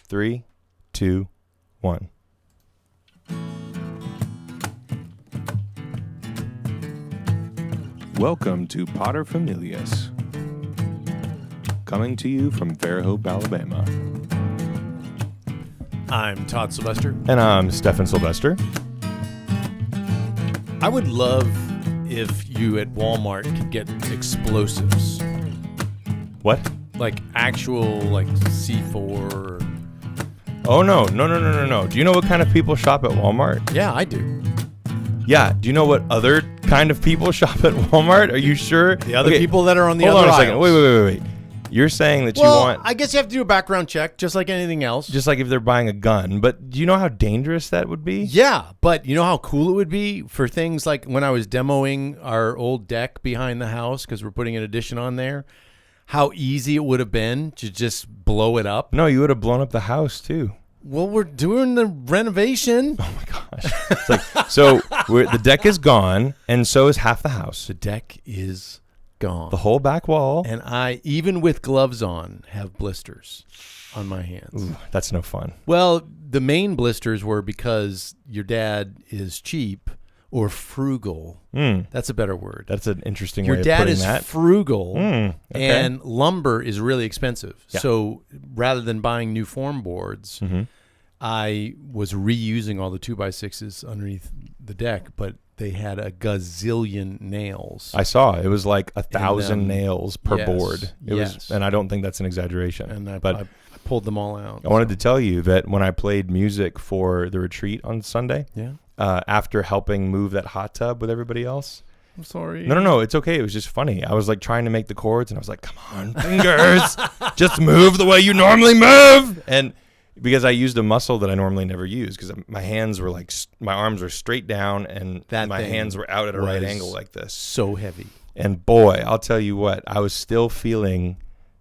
3, 2, 1. Welcome to Potter Familias, coming to you from Fairhope, Alabama. I'm Todd Sylvester. And I'm Stefan Sylvester. I would love if you at Walmart could get explosives. What? Like actual, like C4. Oh, no. Do you know what kind of people shop at Walmart? Yeah, I do. Yeah. Do you know what other kind of people shop at Walmart? Are you sure? The other people that are on the Hold other on a second. aisles. Wait. You're saying that Well, you want... I guess you have to do a background check, just like anything else. Just like if they're buying a gun. But do you know how dangerous that would be? Yeah, but you know how cool it would be for things like when I was demoing our old deck behind the house because we're putting an addition on there, how easy it would have been to just blow it up. No, you would have blown up the house too. Well, we're doing the renovation. Oh my gosh. It's like, so the deck is gone, and so is half the house. The deck is gone. The whole back wall. And I, even with gloves on, have blisters on my hands. Ooh, that's no fun. Well, the main blisters were because your dad is cheap or frugal. That's a better word. That's an interesting Your way of dad putting is that. frugal, Okay. and lumber is really expensive. Yeah. So rather than buying new form boards, I was reusing all the 2x6s underneath the deck, but they had a gazillion nails. I saw it was like 1,000 nails per yes, board. It yes. was, and I don't think that's an exaggeration. And I pulled them all out. I wanted to tell you that when I played music for the retreat on Sunday, after helping move that hot tub with everybody else. I'm sorry. No, it's okay. It was just funny. I was like trying to make the chords, and I was like, "Come on, fingers, just move the way you normally move." And because I used a muscle that I normally never use, because my hands were like, my arms were straight down, and my hands were out at a right angle like this. So heavy. And boy, I'll tell you what, I was still feeling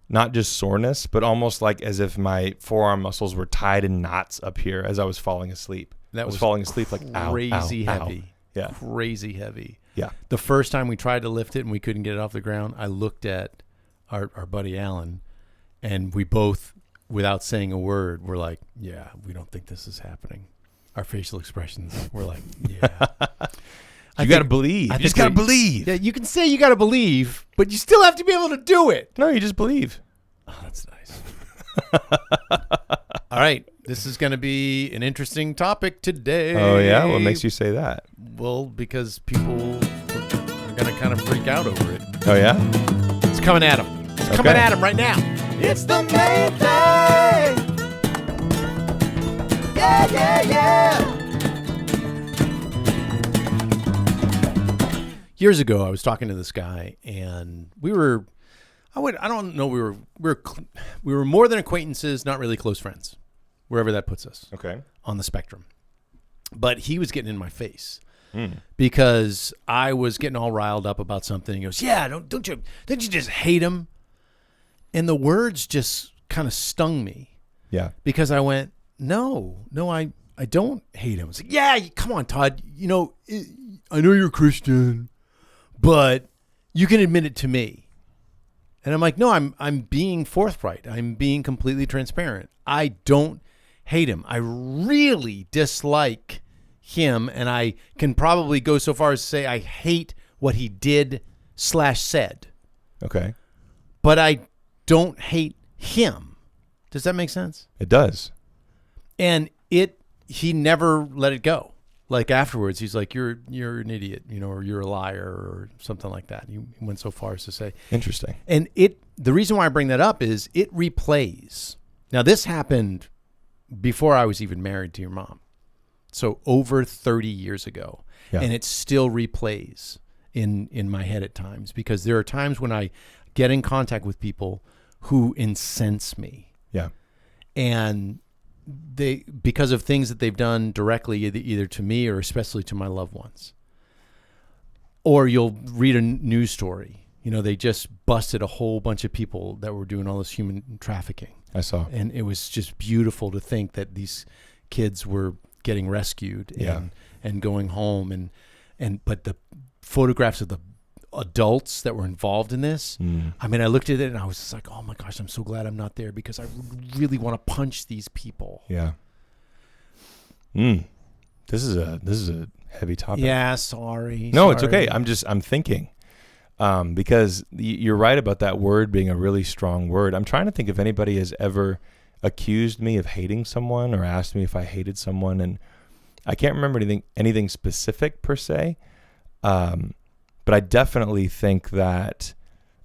not just soreness, but almost like as if my forearm muscles were tied in knots up here as I was falling asleep. I was falling asleep like crazy heavy. Ow. Yeah. Crazy heavy. Yeah. The first time we tried to lift it and we couldn't get it off the ground, I looked at our buddy Alan, and we both, without saying a word, were like, yeah, we don't think this is happening. Our facial expressions were like, yeah. You got to believe. You just got to believe. Yeah, you can say you got to believe, but you still have to be able to do it. No, you just believe. Oh, that's nice. All right. This is going to be an interesting topic today. Oh, yeah? What makes you say that? Well, because people are going to kind of freak out over it. Oh, yeah? It's coming at them. It's coming at them right now. It's the main thing. Yeah. Years ago, I was talking to this guy, and we were more than acquaintances, not really close friends, wherever that puts us. Okay. On the spectrum. But he was getting in my face because I was getting all riled up about something. He goes, "Yeah, don't you just hate him?" And the words just kind of stung me. Yeah. Because I went, no, I don't hate him. It's like, yeah, come on, Todd. You know, I know you're Christian, but you can admit it to me. And I'm like, no, I'm being forthright. I'm being completely transparent. I don't hate him. I really dislike him, and I can probably go so far as to say I hate what he did / said. Okay. But I don't hate him. Does that make sense? It does. And he never let it go. Like afterwards, he's like, you're an idiot, or you're a liar or something like that. He went so far as to say. Interesting. And the reason why I bring that up is it replays. Now, this happened before I was even married to your mom. So over 30 years ago. Yeah. And it still replays in my head at times, because there are times when I get in contact with people who incense me. Yeah. And because of things that they've done directly, either to me or especially to my loved ones. Or you'll read a news story. They just busted a whole bunch of people that were doing all this human trafficking. I saw. And it was just beautiful to think that these kids were getting rescued and going home. But the photographs of adults that were involved in this. I mean, I looked at it and I was just like, oh my gosh, I'm so glad I'm not there because I really want to punch these people. Yeah. This is a heavy topic. Yeah, sorry. No, it's okay. I'm thinking. Because you're right about that word being a really strong word. I'm trying to think if anybody has ever accused me of hating someone or asked me if I hated someone, and I can't remember anything specific per se. But I definitely think that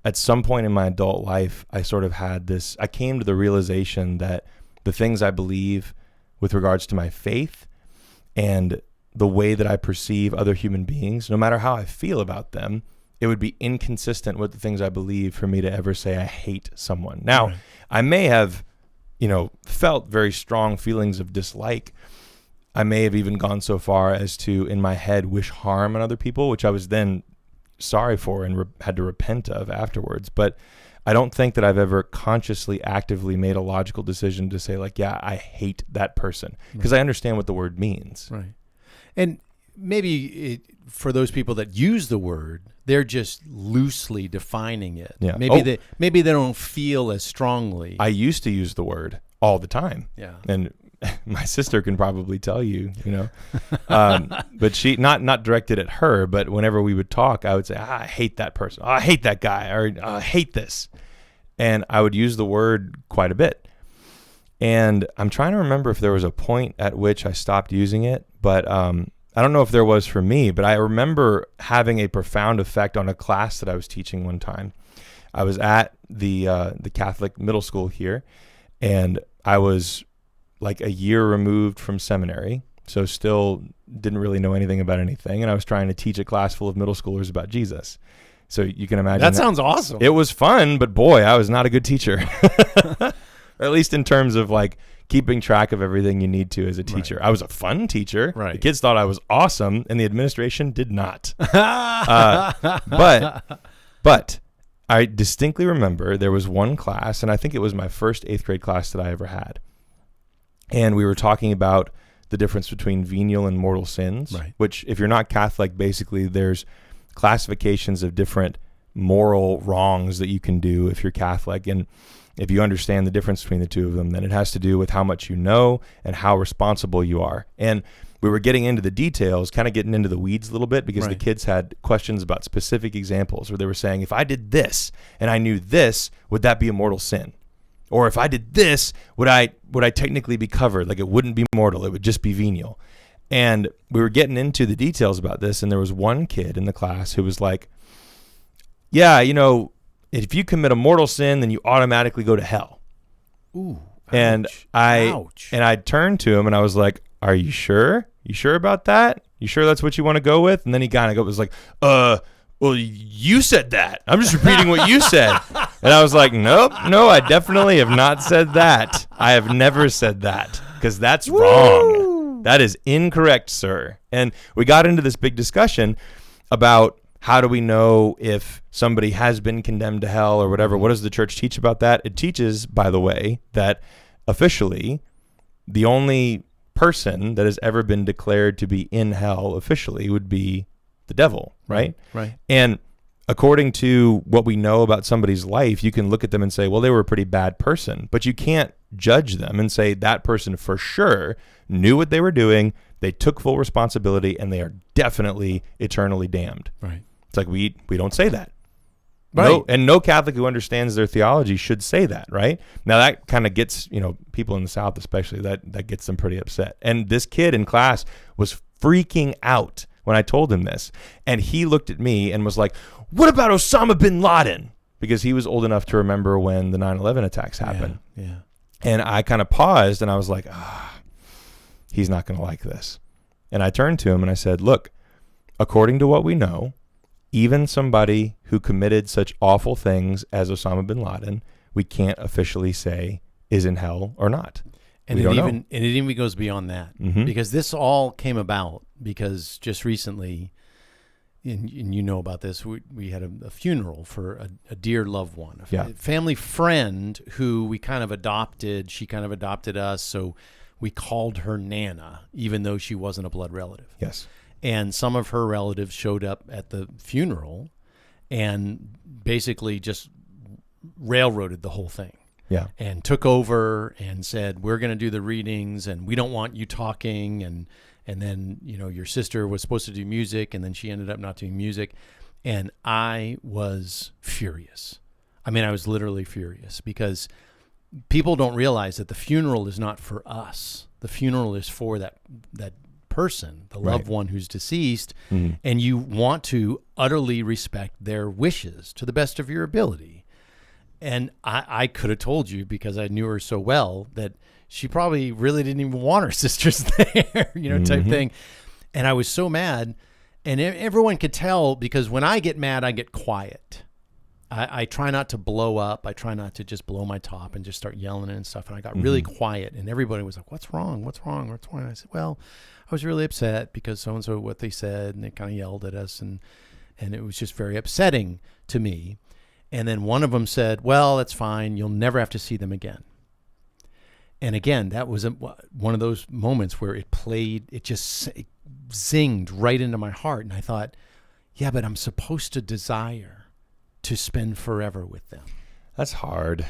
at some point in my adult life, I sort of had this, I came to the realization that the things I believe with regards to my faith and the way that I perceive other human beings, no matter how I feel about them, it would be inconsistent with the things I believe for me to ever say I hate someone. Now, right. I may have, felt very strong feelings of dislike. I may have even gone so far as to, in my head, wish harm on other people, which I was then sorry for and had to repent of afterwards. But I don't think that I've ever consciously, actively made a logical decision to say, like, yeah, I hate that person, because I understand what the word means. Right. And maybe for those people that use the word, they're just loosely defining it. Yeah. Maybe they don't feel as strongly. I used to use the word all the time. Yeah. And my sister can probably tell you, but she not directed at her, but whenever we would talk, I would say, I hate that person. I hate that guy, or I hate this. And I would use the word quite a bit. And I'm trying to remember if there was a point at which I stopped using it, but I don't know if there was for me, but I remember having a profound effect on a class that I was teaching one time. I was at the Catholic middle school here, and I was like a year removed from seminary, so still didn't really know anything about anything, and I was trying to teach a class full of middle schoolers about Jesus. So you can imagine that sounds awesome. It was fun, but boy, I was not a good teacher. Or at least in terms of like keeping track of everything you need to as a teacher. Right. I was a fun teacher. Right. The kids thought I was awesome, and the administration did not. But I distinctly remember there was one class, and I think it was my first 8th grade class that I ever had. And we were talking about the difference between venial and mortal sins, right. Which if you're not Catholic, basically there's classifications of different moral wrongs that you can do if you're Catholic. And if you understand the difference between the two of them, then it has to do with how much you know and how responsible you are. And we were getting into the details, kind of getting into the weeds a little bit, because the kids had questions about specific examples where they were saying, if I did this and I knew this, would that be a mortal sin? Or if I did this, would I technically be covered? Like, it wouldn't be mortal, it would just be venial. And we were getting into the details about this, and there was one kid in the class who was like, yeah, if you commit a mortal sin, then you automatically go to hell. Ooh. And I turned to him and I was like, are you sure? You sure about that? You sure that's what you want to go with? And then he kind of was like, well, you said that. I'm just repeating what you said. And I was like, nope, no, I definitely have not said that. I have never said that, because that's wrong. That is incorrect, sir. And we got into this big discussion about how do we know if somebody has been condemned to hell or whatever. What does the church teach about that? It teaches, by the way, that officially the only person that has ever been declared to be in hell officially would be the devil, right? Right. And according to what we know about somebody's life, you can look at them and say, well, they were a pretty bad person, but you can't judge them and say that person for sure knew what they were doing, they took full responsibility, and they are definitely eternally damned. Right. It's like we don't say that. Right. No Catholic who understands their theology should say that, right? Now that kind of gets, people in the South especially, that gets them pretty upset. And this kid in class was freaking out when I told him this. And he looked at me and was like, what about Osama bin Laden? Because he was old enough to remember when the 9/11 attacks happened. Yeah. And I kind of paused and I was like, he's not going to like this. And I turned to him and I said, look, according to what we know, even somebody who committed such awful things as Osama bin Laden, we can't officially say is in hell or not. And it even goes beyond that, because this all came about because just recently, and you know about this, we had a funeral for a dear loved one, a family friend who we kind of adopted. She kind of adopted us, so we called her Nana, even though she wasn't a blood relative. Yes. And some of her relatives showed up at the funeral, and basically just railroaded the whole thing. Yeah. And took over and said, we're going to do the readings and we don't want you talking. And then, your sister was supposed to do music and then she ended up not doing music. And I was furious. I mean, I was literally furious because people don't realize that the funeral is not for us. The funeral is for that person, the loved one who's deceased. Mm-hmm. And you want to utterly respect their wishes to the best of your ability. And I could have told you, because I knew her so well, that she probably really didn't even want her sisters there, type thing. And I was so mad. And everyone could tell, because when I get mad, I get quiet. I try not to blow up. I try not to just blow my top and just start yelling and stuff. And I got really quiet. And everybody was like, what's wrong? What's wrong? What's wrong? And I said, well, I was really upset because so-and-so what they said. And they kind of yelled at us. And it was just very upsetting to me. And then one of them said, well, that's fine. You'll never have to see them again. And again, that was one of those moments where it just zinged right into my heart. And I thought, yeah, but I'm supposed to desire to spend forever with them. That's hard.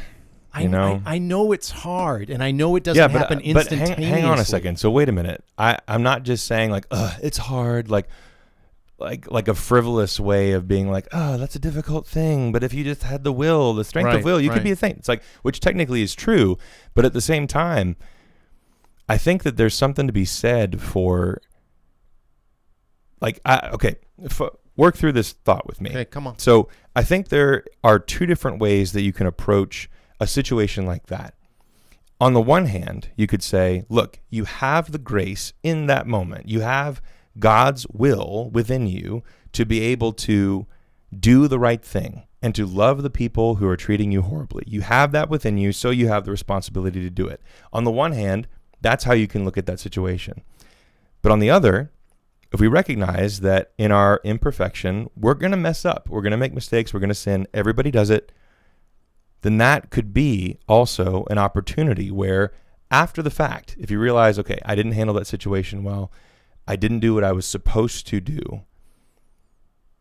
I know it's hard, and I know it doesn't happen instantaneously. But hang on a second. So wait a minute. I'm not just saying like, it's hard, like a frivolous way of being like, oh, that's a difficult thing. But if you just had the strength of will, you could be a saint. It's like, which technically is true. But at the same time, I think that there's something to be said for work through this thought with me. Okay, come on. So I think there are two different ways that you can approach a situation like that. On the one hand, you could say, look, you have the grace in that moment. You have God's will within you to be able to do the right thing and to love the people who are treating you horribly. You have that within you, so you have the responsibility to do it. On the one hand, that's how you can look at that situation. But on the other, if we recognize that in our imperfection, we're going to mess up, we're going to make mistakes, we're going to sin, everybody does it, then that could be also an opportunity where after the fact, if you realize, okay, I didn't handle that situation well, I didn't do what I was supposed to do,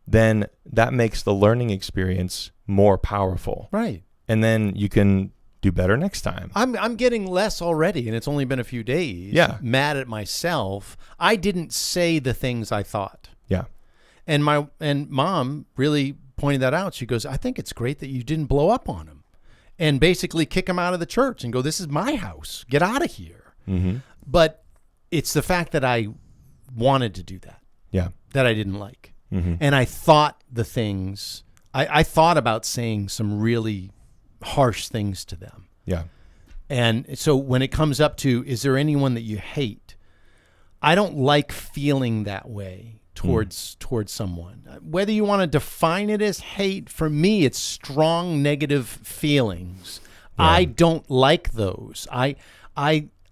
then that makes the learning experience more powerful. Right. And then you can do better next time. I'm getting less already, and it's only been a few days. Yeah. Mad at myself. I didn't say the things I thought. Yeah. And mom really pointed that out. She goes, I think it's great that you didn't blow up on him and basically kick him out of the church and go, this is my house. Get out of here. Mm-hmm. But it's the fact that I wanted to do that. Yeah. That I didn't like. Mm-hmm. And I thought the things, I thought about saying some really harsh things to them. Yeah. And so when it comes up to, is there anyone that you hate? I don't like feeling that way towards someone. Whether you want to define it as hate, for me, it's strong negative feelings. Yeah. I don't like those. I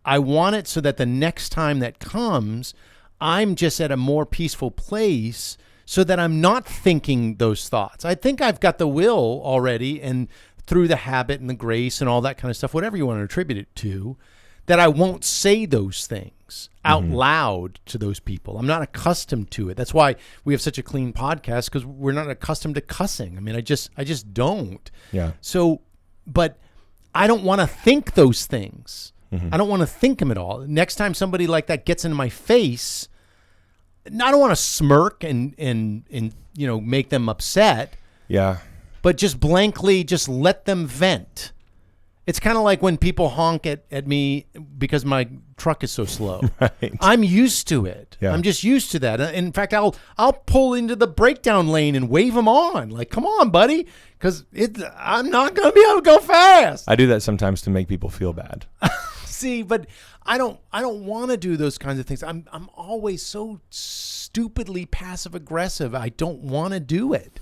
want it so that the next time that comes, I'm just at a more peaceful place so that I'm not thinking those thoughts. I think I've got the will already, and through the habit and the grace and all that kind of stuff, whatever you want to attribute it to, that I won't say those things out loud to those people. I'm not accustomed to it. That's why we have such a clean podcast, because we're not accustomed to cussing. I mean, I just don't. Yeah. So, but I don't want to think those things. I don't want to think them at all. Next time somebody like that gets into my face, I don't want to smirk and make them upset. Yeah. But just blankly just let them vent. It's kind of like when people honk at me because my truck is so slow. Right. I'm used to it. Yeah. I'm just used to that. In fact, I'll pull into the breakdown lane and wave them on. Like, come on, buddy, because I'm not going to be able to go fast. I do that sometimes to make people feel bad. See, but I don't want to do those kinds of things. I'm always so stupidly passive aggressive. I don't want to do it.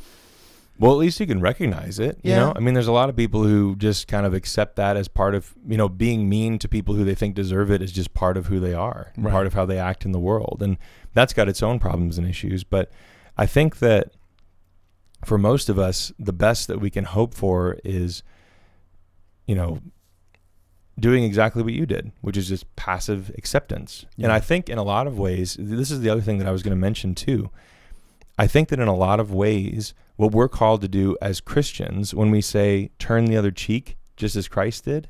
Well, at least you can recognize it. You know, I mean, there's a lot of people who just kind of accept that as part of, being mean to people who they think deserve it is just part of who they are, right. Part of how they act in the world. And that's got its own problems and issues. But I think that for most of us, the best that we can hope for is, doing exactly what you did, which is just passive acceptance. Yeah. And I think in a lot of ways, this is the other thing that I was going to mention too. I think that in a lot of ways, what we're called to do as Christians, when we say turn the other cheek, just as Christ did,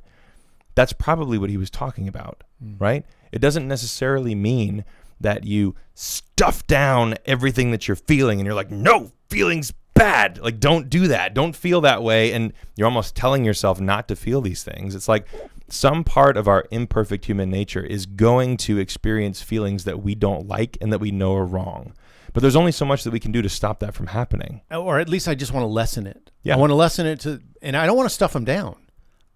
that's probably what he was talking about, right? It doesn't necessarily mean that you stuff down everything that you're feeling and you're like, no, feeling's bad. Like, don't do that. Don't feel that way. And you're almost telling yourself not to feel these things. It's like some part of our imperfect human nature is going to experience feelings that we don't like and that we know are wrong. But there's only so much that we can do to stop that from happening. Or at least I just want to lessen it. Yeah. I want to lessen it and I don't want to stuff them down.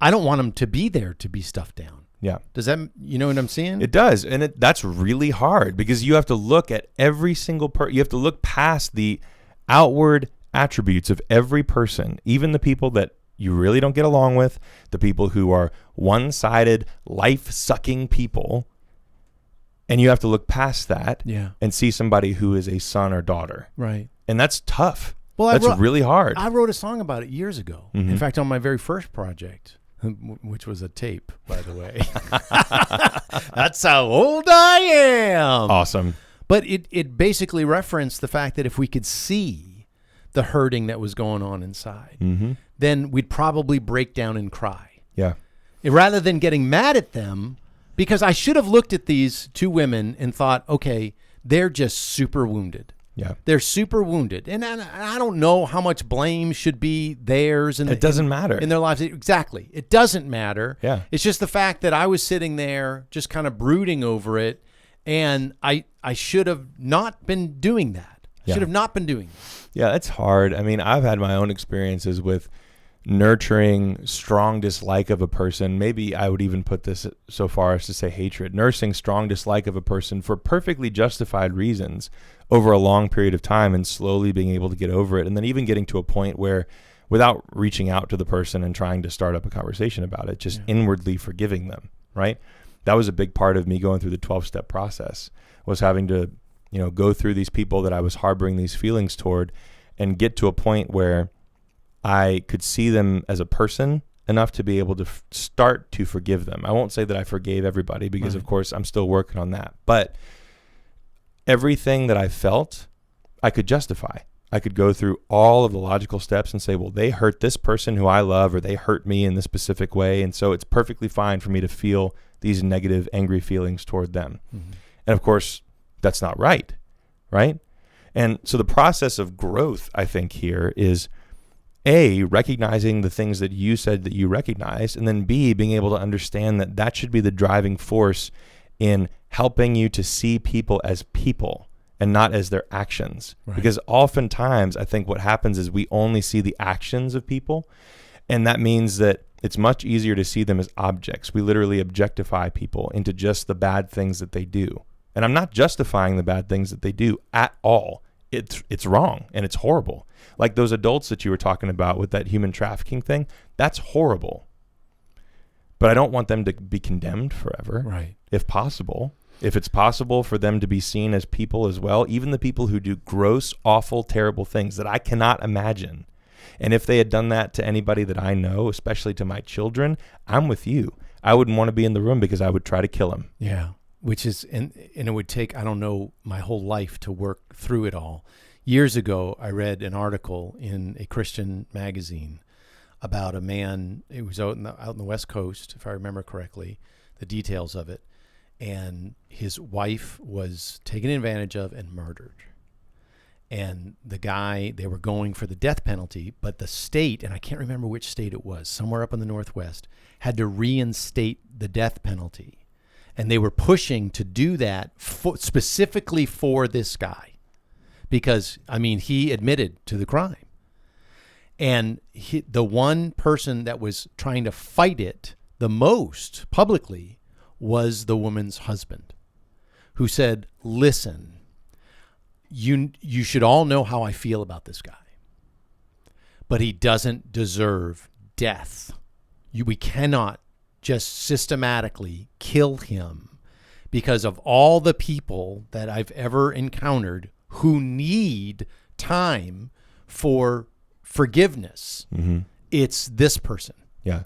I don't want them to be there to be stuffed down. Yeah. Does that, you know what I'm saying? It does. And that's really hard because you have to look at every single you have to look past the outward attributes of every person, even the people that you really don't get along with, the people who are one-sided, life-sucking people. And you have to look past that and see somebody who is a son or daughter. Right. And that's tough. Well, that's really hard. I wrote a song about it years ago. In fact, on my very first project, which was a tape, by the way. That's how old I am. Awesome. But it basically referenced the fact that if we could see the hurting that was going on inside, then we'd probably break down and cry. Yeah. Rather than getting mad at them, because I should have looked at these two women and thought, okay, they're just super wounded. Yeah. They're super wounded. And I don't know how much blame should be theirs. It doesn't matter. In their lives. Exactly. It doesn't matter. Yeah. It's just the fact that I was sitting there just kind of brooding over it. And I should have not been doing that. Yeah. Should have not been doing that. Yeah, it's hard. I mean, I've had my own experiences with nurturing strong dislike of a person. Maybe I would even put this so far as to say hatred. Nursing strong dislike of a person for perfectly justified reasons over a long period of time and slowly being able to get over it. And then even getting to a point where, without reaching out to the person and trying to start up a conversation about it, just inwardly forgiving them, right? That was a big part of me going through the 12-step process, was having to, go through these people that I was harboring these feelings toward and get to a point where I could see them as a person enough to be able to start to forgive them. I won't say that I forgave everybody because, of course, I'm still working on that. But everything that I felt, I could justify. I could go through all of the logical steps and say, well, they hurt this person who I love, or they hurt me in this specific way. And so it's perfectly fine for me to feel these negative, angry feelings toward them. And of course, that's not right? And so the process of growth, I think, here is A, recognizing the things that you said that you recognize, and then B, being able to understand that that should be the driving force in helping you to see people as people and not as their actions. Right. Because oftentimes I think what happens is we only see the actions of people, and that means that it's much easier to see them as objects. We literally objectify people into just the bad things that they do. And I'm not justifying the bad things that they do at all. It's wrong and it's horrible. Like those adults that you were talking about with that human trafficking thing, that's horrible. But I don't want them to be condemned forever. Right. If possible. If it's possible for them to be seen as people as well, even the people who do gross, awful, terrible things that I cannot imagine. And if they had done that to anybody that I know, especially to my children, I'm with you. I wouldn't want to be in the room because I would try to kill him. Yeah. Which is, and it would take, I don't know, my whole life to work through it all. Years ago, I read an article in a Christian magazine about a man. It was out in the West Coast, if I remember correctly, the details of it. And his wife was taken advantage of and murdered. And the guy, they were going for the death penalty, but the state, and I can't remember which state it was, somewhere up in the Northwest, had to reinstate the death penalty. And they were pushing to do that specifically for this guy because, I mean, he admitted to the crime. And the one person that was trying to fight it the most publicly was the woman's husband, who said, listen, you should all know how I feel about this guy, but he doesn't deserve death. We cannot just systematically kill him because of all the people that I've ever encountered who need time for forgiveness. Mm-hmm. It's this person. Yeah.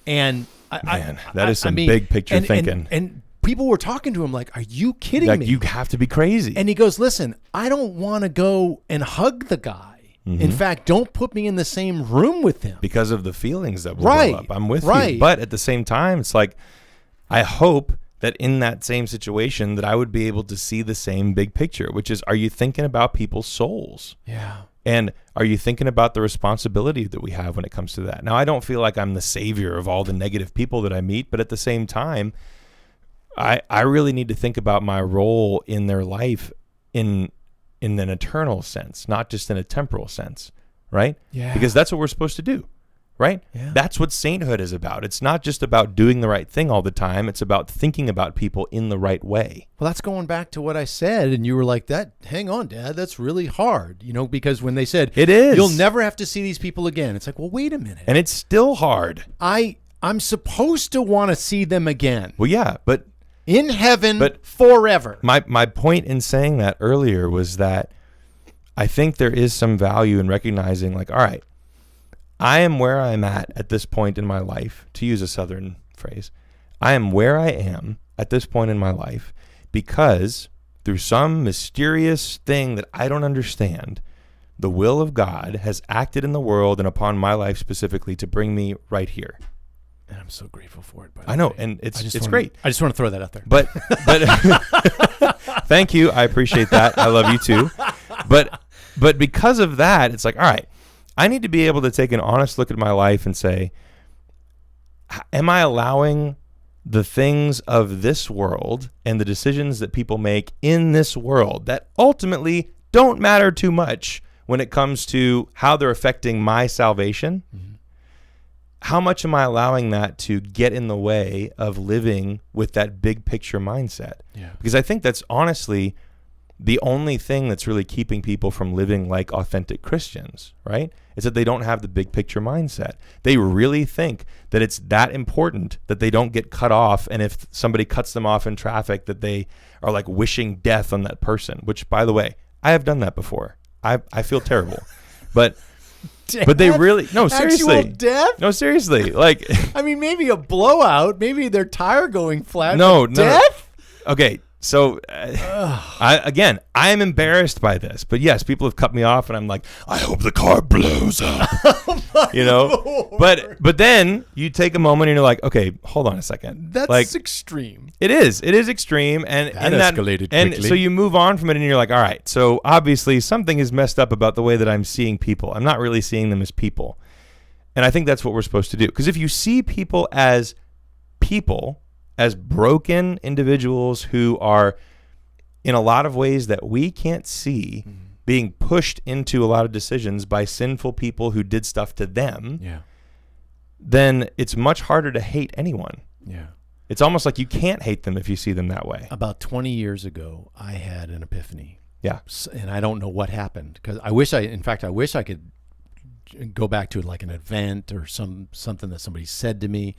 And that is some big picture thinking. And people were talking to him like, "Are you kidding Like, me?" you have to be crazy. And he goes, "Listen, I don't want to go and hug the guy. In fact, don't put me in the same room with him." Because of the feelings that will Right, go up. I'm with right. you. But at the same time, it's like, I hope that in that same situation that I would be able to see the same big picture, which is, are you thinking about people's souls? Yeah. And are you thinking about the responsibility that we have when it comes to that? Now, I don't feel like I'm the savior of all the negative people that I meet, but at the same time, I really need to think about my role in their life in an eternal sense, not just in a temporal sense, right? Yeah. Because that's what we're supposed to do, right? Yeah. That's what sainthood is about. It's not just about doing the right thing all the time. It's about thinking about people in the right way. Well, that's going back to what I said, and you were like, "That, hang on, Dad, that's really hard," because when they said It is. you'll never have to see these people again, it's like, well, wait a minute, And it's still hard. I'm supposed to want to see them again Well, yeah, but in heaven, But- forever. my point in saying that earlier was that I think there is some value in recognizing, like, all right, I am where I'm at this point in my life, to use a Southern phrase. I am where I am at this point in my life because through some mysterious thing that I don't understand, the will of God has acted in the world and upon my life specifically to bring me right here. And I'm so grateful for it. By the I know, way. and it's wanna- great. I just want to throw that out there. But thank you. I appreciate that. I love you too. But because of that, it's like, all right, I need to be able to take an honest look at my life and say, am I allowing the things of this world and the decisions that people make in this world that ultimately don't matter too much when it comes to how they're affecting my salvation? How much am I allowing that to get in the way of living with that big picture mindset? Yeah. Because I think that's honestly the only thing that's really keeping people from living like authentic Christians, right? Is that they don't have the big picture mindset. They really think that it's that important that they don't get cut off, and if somebody cuts them off in traffic, that they are like wishing death on that person, which, by the way, I have done that before. I feel terrible. But they really, no, seriously. Actual death? No, seriously. Like, I mean, maybe a blowout, maybe their tire going flat. No, but no, no. death? okay. So, I am embarrassed by this, but yes, people have cut me off, and I'm like, I hope the car blows up, But then you take a moment and you're like, okay, hold on a second. That's like, extreme. It is extreme, and That and escalated and quickly. so you move on from it, and you're like, all right, so obviously something is messed up about the way that I'm seeing people. I'm not really seeing them as people, and I think that's what we're supposed to do. Because if you see people, as broken individuals who are, in a lot of ways that we can't see, being pushed into a lot of decisions by sinful people who did stuff to them, Yeah. then it's much harder to hate anyone. Yeah. It's almost like you can't hate them if you see them that way. About 20 years ago, I had an epiphany. Yeah. And I don't know what happened, because I wish I could go back to like an event or something that somebody said to me.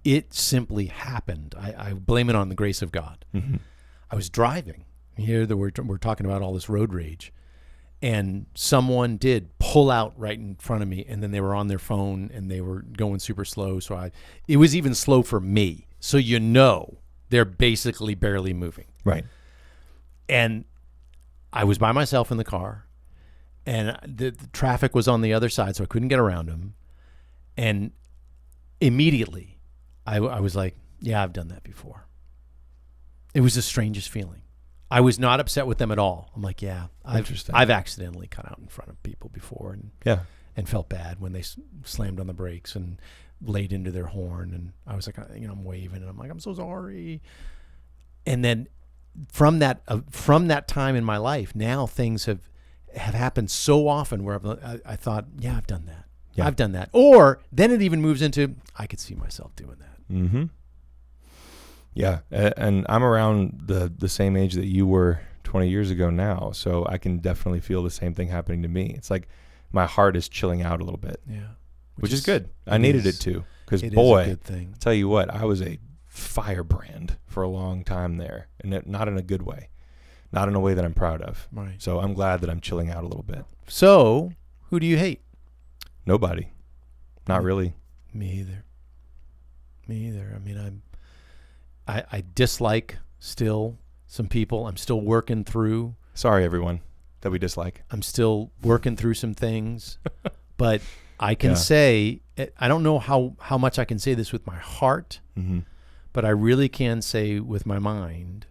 It simply happened. I blame it on the grace of God. Mm-hmm. I was driving. Here we're talking about all this road rage, and someone did pull out right in front of me, and then they were on their phone and they were going super slow. So it was even slow for me. So they're basically barely moving. Right. And I was by myself in the car, and the traffic was on the other side, so I couldn't get around them. And immediately, I was like, yeah, I've done that before. It was the strangest feeling. I was not upset with them at all. I'm like, yeah, Interesting. I've accidentally cut out in front of people before, and felt bad when they slammed on the brakes and laid into their horn. And I was like, I'm waving, and I'm like, I'm so sorry. And then from that time in my life, now things have happened so often where I thought, yeah, I've done that. Yeah. I've done that. Or then it even moves into, I could see myself doing that. Mm-hmm. Yeah, and I'm around the same age that you were 20 years ago now, so I can definitely feel the same thing happening to me. It's like my heart is chilling out a little bit. Yeah. Which is good. I needed it too, because It is boy, a good thing. I'll tell you what, I was a firebrand for a long time there, and not in a good way, not in a way that I'm proud of. Right. So I'm glad that I'm chilling out a little bit. So, who do you hate? I dislike still some people. I'm still working through. Sorry, everyone that we dislike. I'm still working through some things, but I can Yeah. say, I don't know how much I can say this with my heart, Mm-hmm. but I really can say with my mind,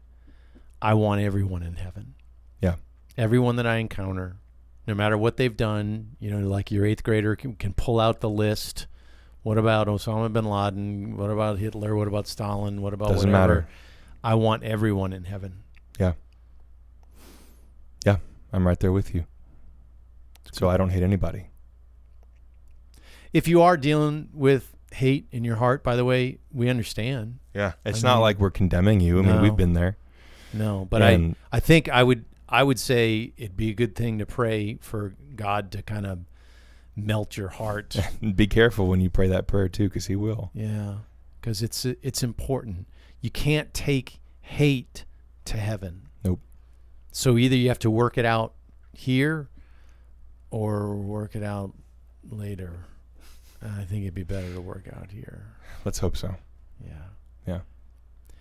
I want everyone in heaven. Yeah. Everyone that I encounter, no matter what they've done, like your 8th grader can pull out the list. What about Osama bin Laden? What about Hitler? What about Stalin? What about Doesn't whatever? matter. I want everyone in heaven. Yeah. Yeah, I'm right there with you. So I don't hate anybody. If you are dealing with hate in your heart, by the way, we understand. Yeah. It's I not mean, like we're condemning you. I mean, no. we've been there. No, but And- I think I would say it'd be a good thing to pray for God to kind of melt your heart. Be careful when you pray that prayer too, because he will. Yeah, because it's important. You can't take hate to heaven. Nope. So either you have to work it out here or work it out later. I think it'd be better to work out here. Let's hope so. Yeah. Yeah.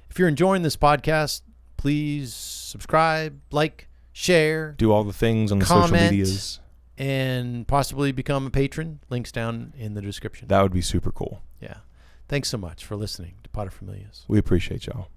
If you're enjoying this podcast, please subscribe, like, share, Do all the things on the social Comment. medias. and possibly become a patron. Links down in the description. That would be super cool. Yeah. Thanks so much for listening to Paterfamilias. We appreciate y'all.